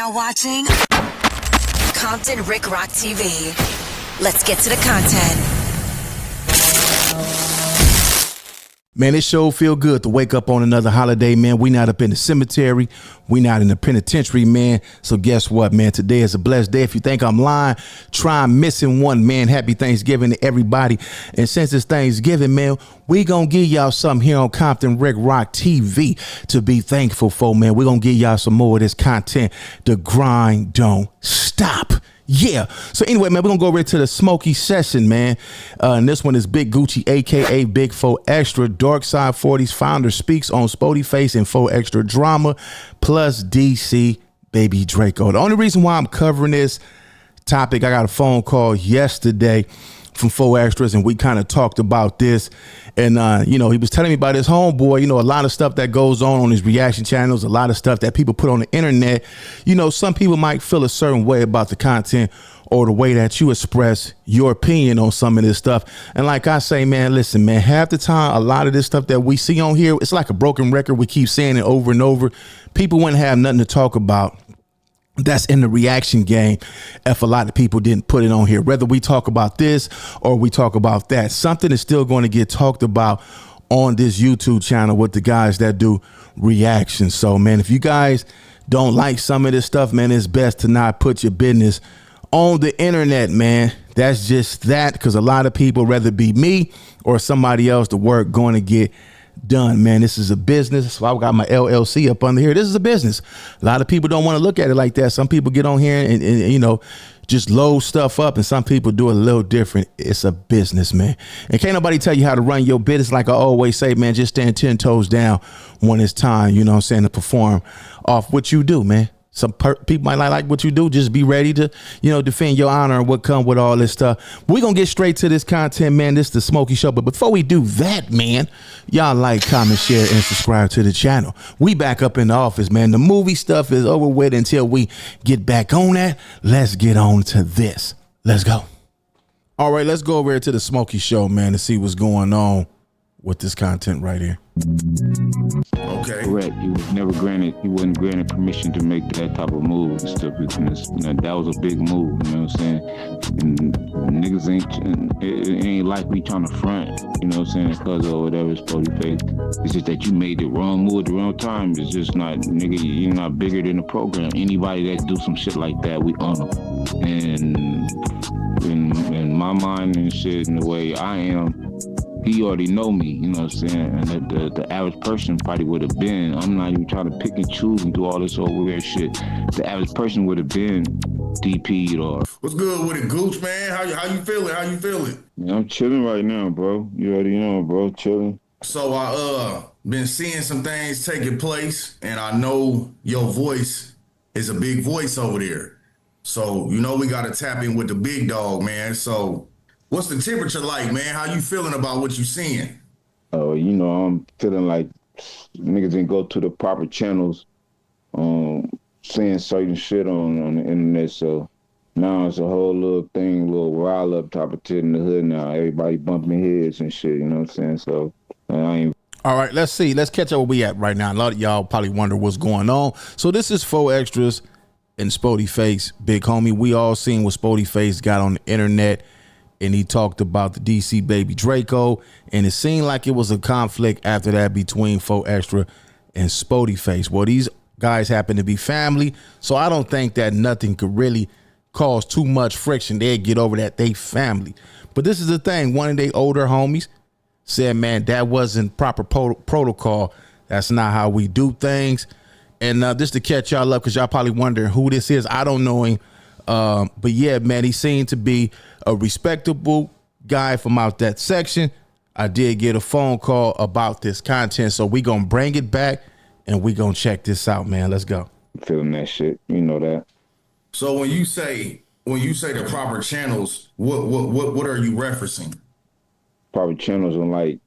now watching Compton Rick Rock TV. Let's get to the content. Man, this show feel good to wake up on another holiday, man. We not up in the cemetery. We not in the penitentiary, man. So guess what, man? Today is a blessed day. If you think I'm lying, try missing one, man. Happy Thanksgiving to everybody. And since it's Thanksgiving, man, we gonna give y'all something here on Compton Rick Rock TV to be thankful for, man. We gonna give y'all some more of this content. The grind don't stop. Yeah. So anyway, man, we're going to go right to the smoky session, man. And this one is Big Gucci, a.k.a. Big Frfr, Dark Side 40s founder, speaks on Spody Face and Frfr drama, plus DC Baby Draco. The only reason why I'm covering this topic, I got a phone call yesterday from Frfr, and we kind of talked about this. And, he was telling me about his homeboy, a lot of stuff that goes on his reaction channels, a lot of stuff that people put on the internet. Some people might feel a certain way about the content or the way that you express your opinion on some of this stuff. And like I say, man, listen, man, half the time, a lot of this stuff that we see on here, it's like a broken record. We keep saying it over and over. People wouldn't have nothing to talk about that's in the reaction game if a lot of people didn't put it on here. Whether we talk about this or we talk about that, something is still going to get talked about on this YouTube channel with the guys that do reactions. So, man, if you guys don't like some of this stuff, man, it's best to not put your business on the internet, man. That's just that, because a lot of people, rather be me or somebody else, the work going to get done, man. This is a business. So I got my LLC up under here. This is a business. A lot of people don't want to look at it like that. Some people get on here and just load stuff up, and some people do it a little different. It's a business, man. And can't nobody tell you how to run your business. Like I always say, man, just stand 10 toes down when it's time, to perform off what you do, man. Some people might not like what you do. Just be ready to, defend your honor and what come with all this stuff. We're going to get straight to this content, man. This is the Smokey Show. But before we do that, man, y'all like, comment, share, and subscribe to the channel. We back up in the office, man. The movie stuff is over with until we get back on that. Let's get on to this. Let's go. All right, let's go over here to the Smokey Show, man, to see what's going on with this content right here. Okay. Correct. You wasn't granted permission to make that type of move and stuff. Because, that was a big move. You know what I'm saying? And niggas it ain't like we trying to front. You know what I'm saying? Because of whatever it's Spody Face. It's just that you made the wrong move at the wrong time. It's just not, nigga. You're not bigger than the program. Anybody that do some shit like that, we honor. And in my mind and shit, in the way I am, he already know me, you know what I'm saying? And the average person probably would have been, I'm not even trying to pick and choose and do all this old weird shit. The average person would have been DP'd or... What's good with it, Gooch, man? How you feeling? How you feeling? Yeah, I'm chilling right now, bro. You already know, bro, chilling. So I been seeing some things taking place, and I know your voice is a big voice over there. So, we got to tap in with the big dog, man. So... what's the temperature like, man? How you feeling about what you seeing? Oh, I'm feeling like niggas didn't go to the proper channels, saying certain shit on the internet. So now it's a whole little thing, little rile up type of shit in the hood now. Everybody bumping heads and shit, you know what I'm saying? So I ain't. All right, let's see. Let's catch up where we at right now. A lot of y'all probably wonder what's going on. So this is Frfr and Spody Face, big homie. We all seen what Spody Face got on the internet. And he talked about the DC Baby Draco, and it seemed like it was a conflict after that between Frfr and Spody Face. Well, these guys happen to be family, so I don't think that nothing could really cause too much friction. They'd get over that, they family. But this is the thing, one of their older homies said, man, that wasn't proper protocol. That's not how we do things. And just to catch y'all up, because y'all probably wondering who this is. I don't know him. But yeah, man, he seemed to be a respectable guy from out that section. I did get a phone call about this content, so we gonna bring it back and we gonna check this out, man. Let's go. Feeling that shit, you know that. So when you say the proper channels, what are you referencing? Proper channels on like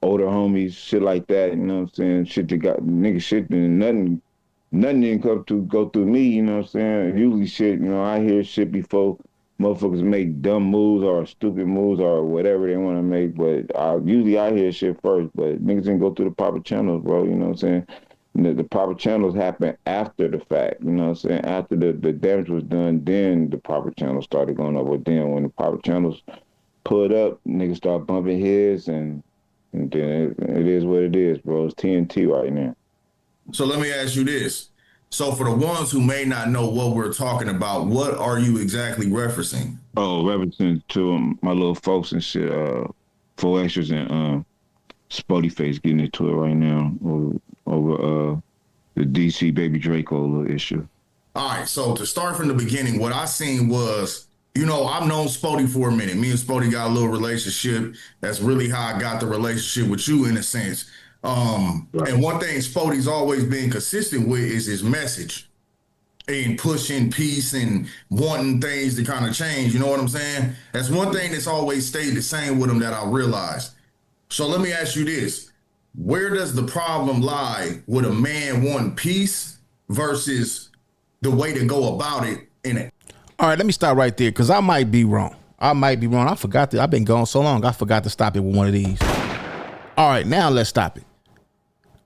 older homies, shit like that. You know what I'm saying? Shit that got nigga shit and nothing didn't go through me, you know what I'm saying? Usually shit, I hear shit before motherfuckers make dumb moves or stupid moves or whatever they want to make, but usually I hear shit first, but niggas didn't go through the proper channels, bro, you know what I'm saying? the proper channels happen after the fact. You know what I'm saying? After the damage was done, then the proper channels started going up. But then when the proper channels pulled up, niggas start bumping heads, and then it is what it is, bro. It's TNT right now. So let me ask you this. So for the ones who may not know what we're talking about, what are you exactly referencing? Oh, referencing to my little folks and shit, Four Extras and Spotty Face getting into it right now over the DC Baby Draco little issue. All right, so to start from the beginning, what I seen was, I've known Spotty for a minute. Me and Spotty got a little relationship. That's really how I got the relationship with you in a sense. Right. And one thing Spotty's always been consistent with is his message and pushing peace and wanting things to kind of change. You know what I'm saying? That's one thing that's always stayed the same with him that I realized. So let me ask you this. Where does the problem lie with a man wanting peace versus the way to go about it in it? All right, let me stop right there because I might be wrong. I forgot that. I've been gone so long. I forgot to stop it with one of these. All right, now let's stop it.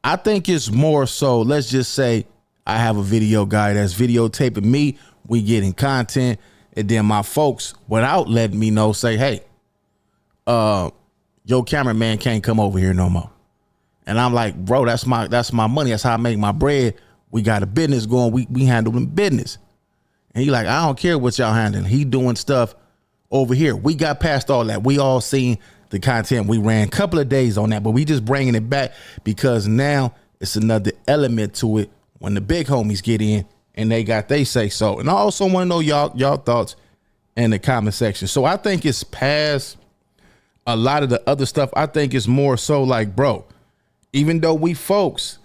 I think it's more so, let's just say I have a video guy that's videotaping me. We getting content. And then my folks, without letting me know, say, hey, your cameraman can't come over here no more. And I'm like, bro, that's my money. That's how I make my bread. We got a business going. We handling business. And he like, I don't care what y'all handling. He doing stuff over here. We got past all that. We all seen the content. We ran a couple of days on that, but we just bringing it back because now it's another element to it when the big homies get in and they got they say so. And I also want to know y'all thoughts in the comment section. So I think it's past a lot of the other stuff. I think it's more so like, bro, even though we folks,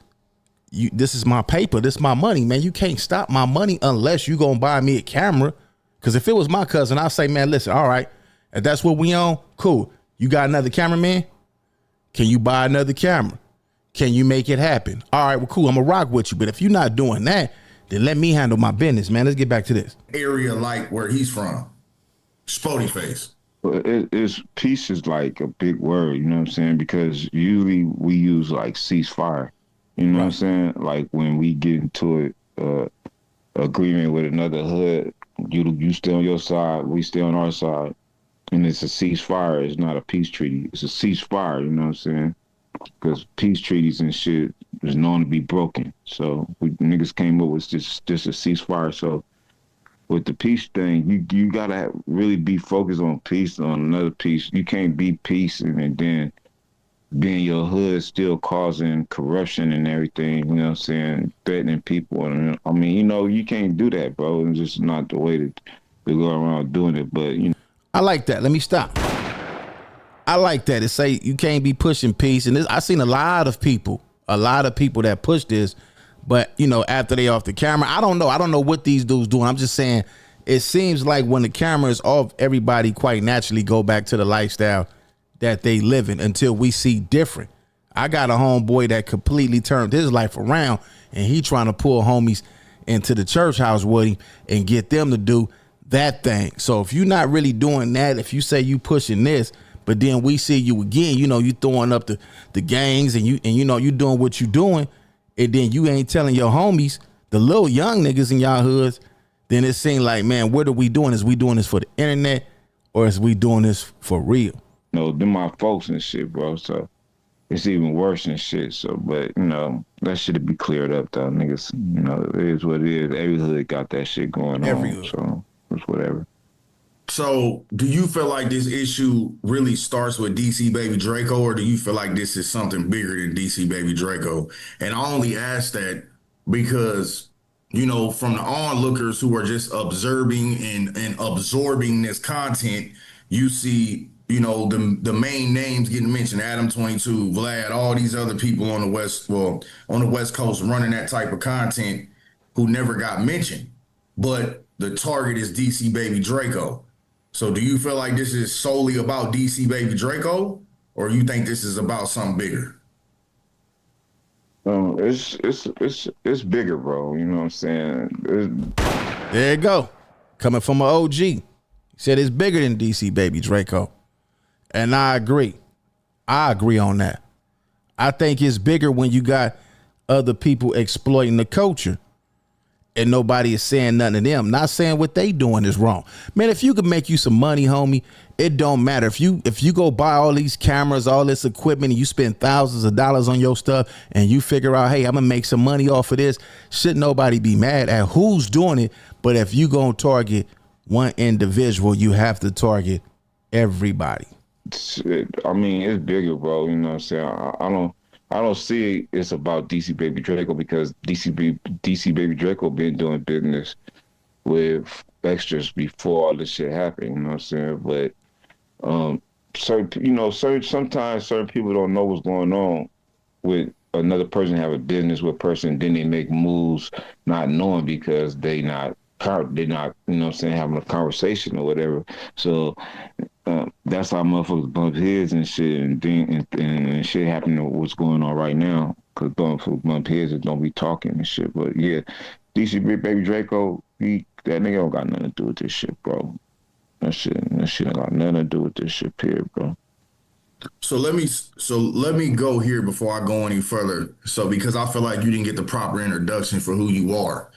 this is my paper, this is my money, man. You can't stop my money unless you gonna buy me a camera. Because if it was my cousin, I'll say, man, listen, all right, if that's what we own, cool. You got another cameraman? Can you buy another camera? Can you make it happen? All right, well, cool. I'm gonna rock with you. But if you're not doing that, then let me handle my business, man. Let's get back to this. Area like where he's from, Spotty Face. Well, it's peace is like a big word, you know what I'm saying? Because usually we use like ceasefire, you know what I'm saying? Like when we get into it, agreement with another hood, you stay on your side, we stay on our side. And it's a ceasefire. It's not a peace treaty. It's a ceasefire, you know what I'm saying? Because peace treaties and shit is known to be broken. So niggas came up with just a ceasefire. So with the peace thing, you gotta really be focused on peace, on another peace. You can't be peace and then be in your hood still causing corruption and everything, you know what I'm saying? Threatening people. And I mean, you can't do that, bro. It's just not the way to go around doing it. But, I like that. Let me stop. I like that. It say you can't be pushing peace. And I seen a lot of people that push this, but after they off the camera, I don't know what these dudes doing. I'm just saying it seems like when the camera is off, everybody quite naturally go back to the lifestyle that they live in until we see different. I got a homeboy that completely turned his life around and he trying to pull homies into the church house with him and get them to do that thing. So if you're not really doing that, if you say you pushing this, but then we see you again, you throwing up the gangs and you doing what you doing, and then you ain't telling your homies, the little young niggas in y'all hoods, then it seems like, man, what are we doing? Is we doing this for the internet or is we doing this for real? Them my folks and shit, bro. So it's even worse and shit. So, but that should be cleared up, though, niggas. It is what it is. Every hood got that shit going on. So it's whatever. So do you feel like this issue really starts with DC Baby Draco, or do you feel like this is something bigger than DC Baby Draco? And I only ask that because, from the onlookers who are just observing and absorbing this content, you see, the main names getting mentioned, Adam 22, Vlad, all these other people on the West Coast running that type of content who never got mentioned. But the target is DC Baby Draco. So do you feel like this is solely about DC Baby Draco, or you think this is about something bigger? It's bigger, bro. You know what I'm saying? There you go. Coming from an OG. He said it's bigger than DC Baby Draco. And I agree. I agree on that. I think it's bigger when you got other people exploiting the culture. And nobody is saying nothing to them. Not saying what they doing is wrong. Man, if you could make you some money, homie, it don't matter. If you go buy all these cameras, all this equipment, and you spend thousands of dollars on your stuff, and you figure out, hey, I'm gonna make some money off of this, should nobody be mad at who's doing it. But if you gonna target one individual, you have to target everybody. I mean, it's bigger, bro. You know what I'm saying? I don't see it's about DC Baby Draco, because DC Baby Draco been doing business with extras before all this shit happened. You know what I'm saying? But sometimes certain people don't know what's going on with another person, have a business with a person, then they make moves not knowing, because they're not, you know what I'm saying, having a conversation or whatever. So that's how motherfuckers bump heads and shit, and shit happening to what's going on right now, because motherfuckers bump heads and don't be talking and shit. But yeah, DC Baby Draco, that nigga don't got nothing to do with this shit, bro. That shit ain't got nothing to do with this shit, period, bro. So let me go here before I go any further. So because I feel like you didn't get the proper introduction for who you are,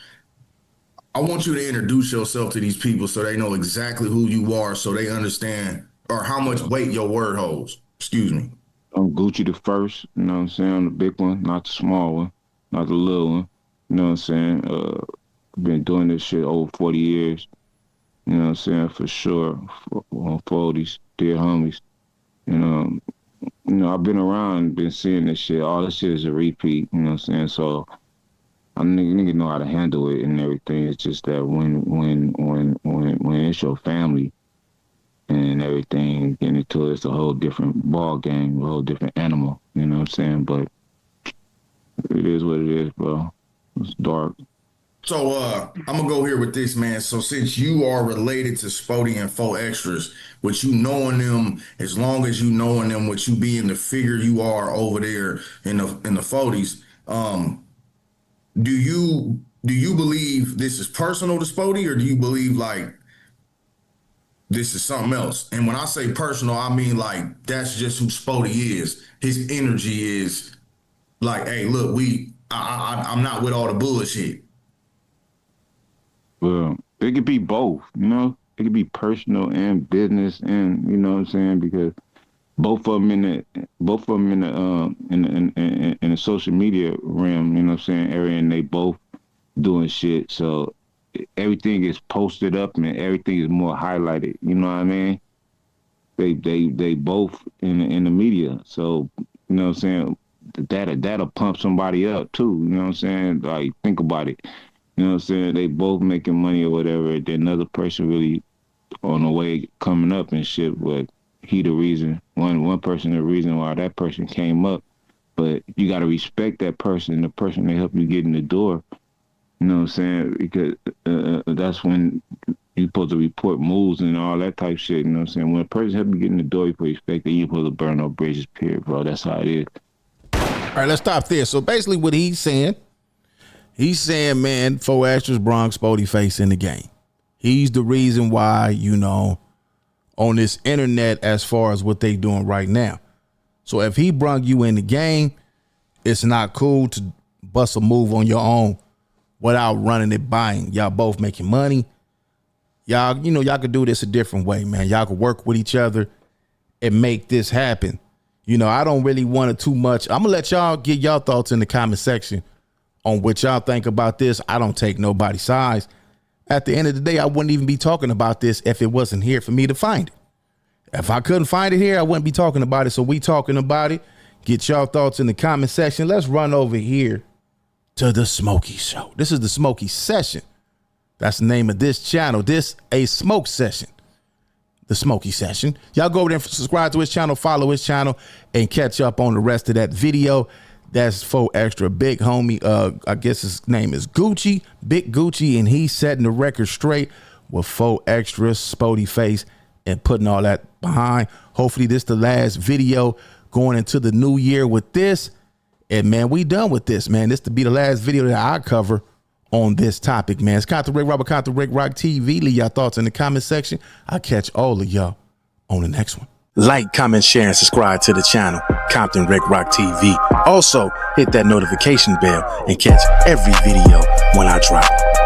I want you to introduce yourself to these people so they know exactly who you are, so they understand or how much weight your word holds. Excuse me. I'm Gucci the First, you know what I'm saying? I'm the big one, not the small one, not the little one. You know what I'm saying? Been doing this shit over 40 years. You know what I'm saying? For sure. For these dear homies. You know, I've been around, been seeing this shit. All this shit is a repeat, you know what I'm saying? So I nigga know how to handle it and everything. It's just that when it's your family and everything, getting into it, it's a whole different ball game, a whole different animal. You know what I'm saying? But it is what it is, bro. It's dark. So I'm gonna go here with this, man. So since you are related to Spody and Four Extras, with you knowing them, as long as you knowing them, with you being the figure you are over there in the 40s, do you believe this is personal to Spody, or do you believe like this is something else? And when I say personal, I mean like that's just who Spody is. His energy is like, hey, look, I'm not with all the bullshit. Well, it could be both, you know? It could be personal and business, and you know what I'm saying, because both of them in the social media realm, you know what I'm saying, area, and they both doing shit. So everything is posted up and everything is more highlighted. You know what I mean? They both in the media. So you know what I'm saying, that'll pump somebody up too. You know what I'm saying? Like, think about it. You know what I'm saying? They both making money or whatever. Then another person really on the way coming up and shit, but he the reason, one person the reason why that person came up. But you got to respect that person and the person that helped you get in the door. You know what I'm saying? Because that's when you're supposed to report moves and all that type of shit. You know what I'm saying? When a person help you get in the door, you're supposed to respect that. You're supposed to burn no bridges, period, bro. That's how it is. All right, let's stop there. So basically what he's saying, man, Four Extras brung Spody Face in the game. He's the reason why, you know, on this internet, as far as what they doing right now. So if he brung you in the game, it's not cool to bust a move on your own without running it by him. Y'all both making money. Y'all, you know, y'all could do this a different way, man. Y'all could work with each other and make this happen. You know, I don't really want it too much. I'm gonna let y'all get y'all thoughts in the comment section on what y'all think about this. I don't take nobody's sides. At the end of the day, I wouldn't even be talking about this if it wasn't here for me to find it. If I couldn't find it here, I wouldn't be talking about it. So we talking about it. Get y'all thoughts in the comment section. Let's run over here to the Smokey Show. This is the Smokey Session. That's the name of this channel. This a smoke session. The Smokey Session. Y'all go over there and subscribe to his channel, follow his channel, and catch up on the rest of that video. That's Four Extra, big homie. I guess his name is Gucci, Big Gucci, and he's setting the record straight with Four Extra, Spody Face, and putting all that behind. Hopefully this the last video going into the new year with this. And man, we done with this, man. This to be the last video that I cover on this topic, man. It's Compton Rick Robert, Compton Rick Rock TV. Leave y'all thoughts in the comment section. I'll catch all of y'all on the next one. Like, comment, share, and subscribe to the channel, Compton Rick Rock TV. Also, hit that notification bell and catch every video when I drop it.